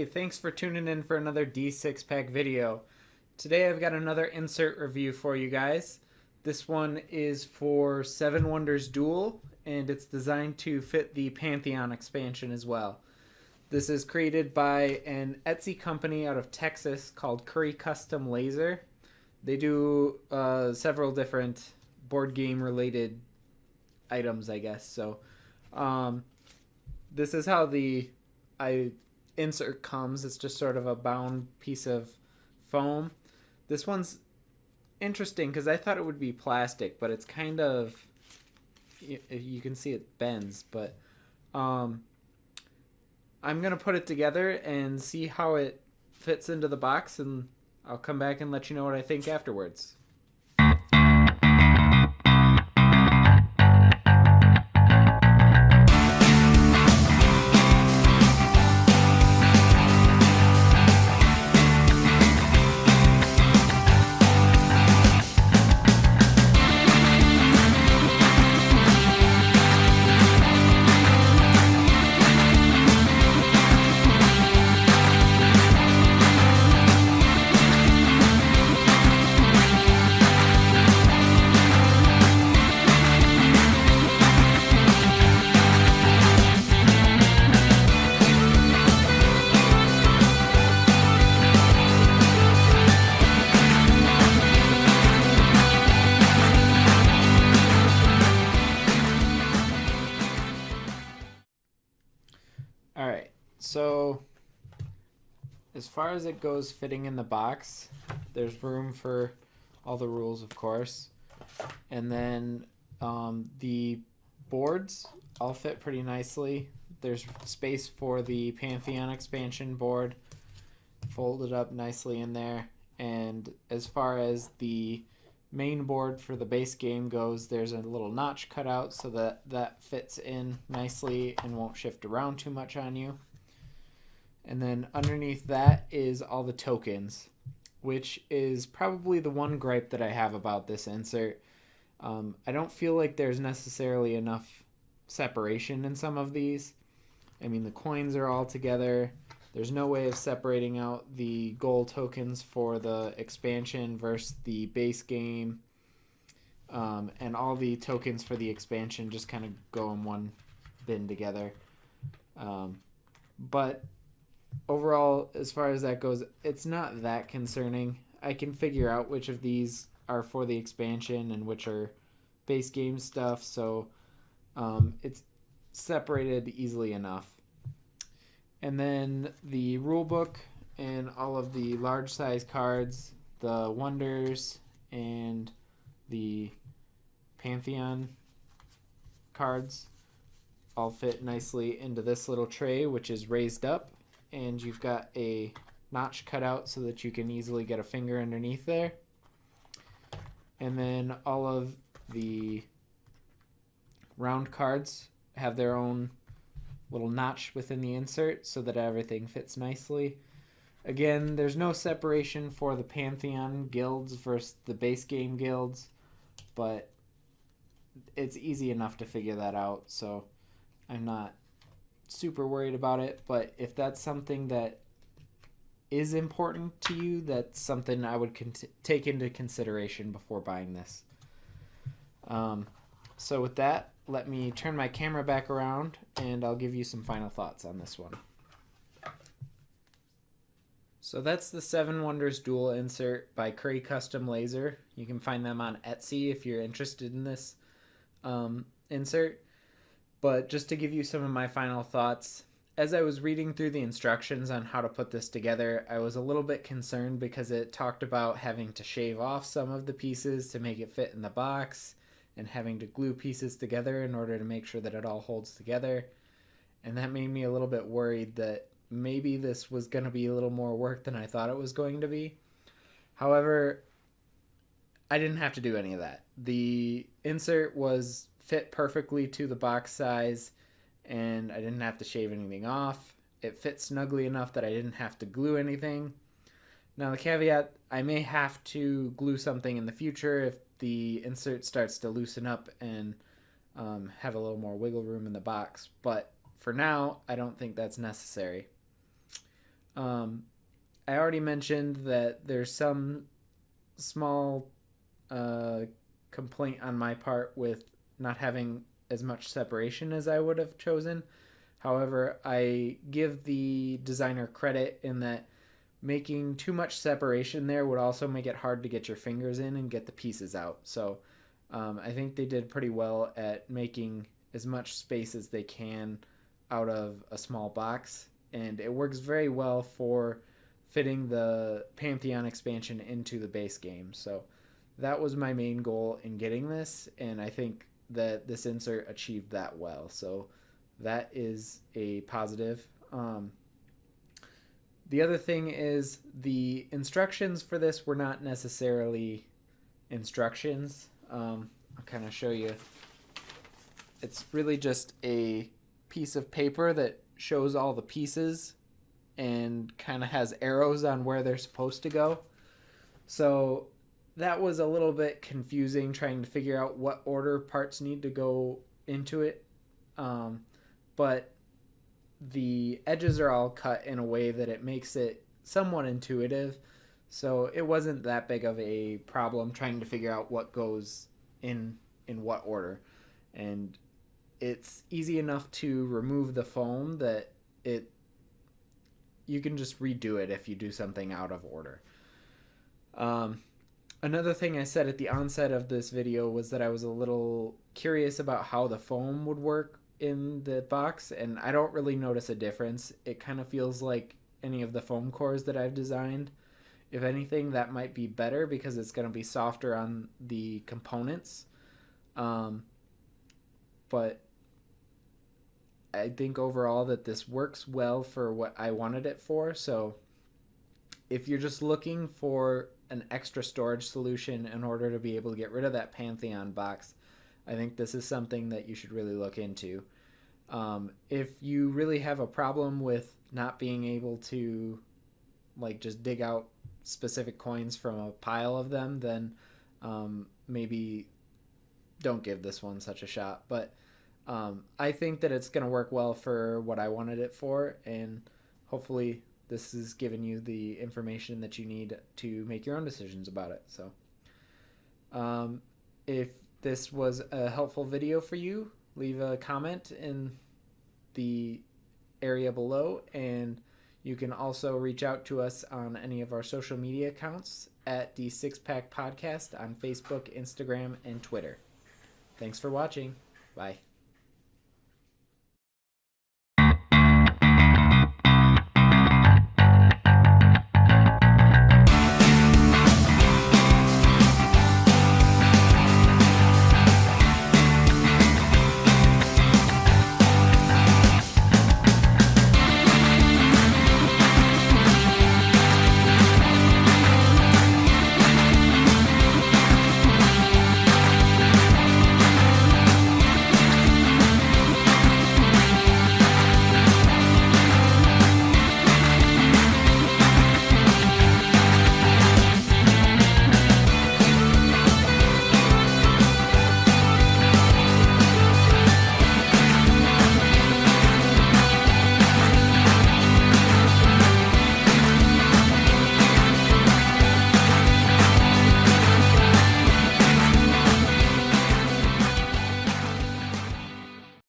Hey, thanks for tuning in for another D6Pack video. Today I've got another insert review for you guys. This one is for Seven Wonders Duel, and it's designed to fit the Pantheon expansion as well. This is created by an Etsy company out of Texas called Curry Custom Laser. They do several different board game related items, I guess. So this is how the insert comes. It's just sort of a bound piece of foam. This one's interesting because I thought it would be plastic, but it's kind of, you can see it bends, but I'm gonna put it together and see how it fits into the box, and I'll come back and let you know what I think afterwards. Alright, so as far as it goes fitting in the box, there's room for all the rules, of course. And then the boards all fit pretty nicely. There's space for the Pantheon expansion board folded up nicely in there. And as far as the main board for the base game goes, there's a little notch cut out so that that fits in nicely and won't shift around too much on you. And then underneath that is all the tokens, which is probably the one gripe that I have about this insert. I don't feel like there's necessarily enough separation in some of these. I mean, the coins are all together. There's no way of separating out the gold tokens for the expansion versus the base game. And all the tokens for the expansion just kind of go in one bin together. But overall, as far as that goes, it's not that concerning. I can figure out which of these are for the expansion and which are base game stuff. So it's separated easily enough. And then the rule book and all of the large size cards, the Wonders and the Pantheon cards all fit nicely into this little tray, which is raised up, and you've got a notch cut out so that you can easily get a finger underneath there. And then all of the round cards have their own little notch within the insert so that everything fits nicely. Again, there's no separation for the Pantheon guilds versus the base game guilds, but it's easy enough to figure that out, so I'm not super worried about it. But if that's something that is important to you, that's something I would take into consideration before buying this. So with that, let me turn my camera back around and I'll give you some final thoughts on this one. So that's the Seven Wonders Duel Insert by Curry Custom Laser. You can find them on Etsy if you're interested in this insert. But just to give you some of my final thoughts, as I was reading through the instructions on how to put this together, I was a little bit concerned because it talked about having to shave off some of the pieces to make it fit in the box, and having to glue pieces together in order to make sure that it all holds together. And that made me a little bit worried that maybe this was going to be a little more work than I thought it was going to be. However, I didn't have to do any of that. The insert was fit perfectly to the box size, and I didn't have to shave anything off. It fit snugly enough that I didn't have to glue anything. Now the caveat, I may have to glue something in the future if the insert starts to loosen up and have a little more wiggle room in the box, but for now I don't think that's necessary. Um, I already mentioned that there's some small uh, complaint on my part with not having as much separation as I would have chosen. However, I give the designer credit in that making too much separation there would also make it hard to get your fingers in and get the pieces out. So I think they did pretty well at making as much space as they can out of a small box. And it works very well for fitting the Pantheon expansion into the base game. So that was my main goal in getting this. And I think that this insert achieved that well. So that is a positive. The other thing is the instructions for this were not necessarily instructions. I'll kind of show you. It's really just a piece of paper that shows all the pieces and kind of has arrows on where they're supposed to go. So that was a little bit confusing trying to figure out what order parts need to go into it. But the edges are all cut in a way that it makes it somewhat intuitive. So it wasn't that big of a problem trying to figure out what goes in what order. And it's easy enough to remove the foam that you can just redo it if you do something out of order. Another thing I said at the onset of this video was that I was a little curious about how the foam would work in the box, and I don't really notice a difference. It kind of feels like any of the foam cores that I've designed. If anything, that might be better because it's going to be softer on the components. But I think overall that this works well for what I wanted it for. So if you're just looking for an extra storage solution in order to be able to get rid of that Pantheon box, I think this is something that you should really look into. If you really have a problem with not being able to like just dig out specific coins from a pile of them, then maybe don't give this one such a shot. But I think that it's going to work well for what I wanted it for, and hopefully this has given you the information that you need to make your own decisions about it. So if this was a helpful video for you, leave a comment in the area below, and you can also reach out to us on any of our social media accounts at D6Pack Podcast on Facebook, Instagram, and Twitter. Thanks for watching. Bye.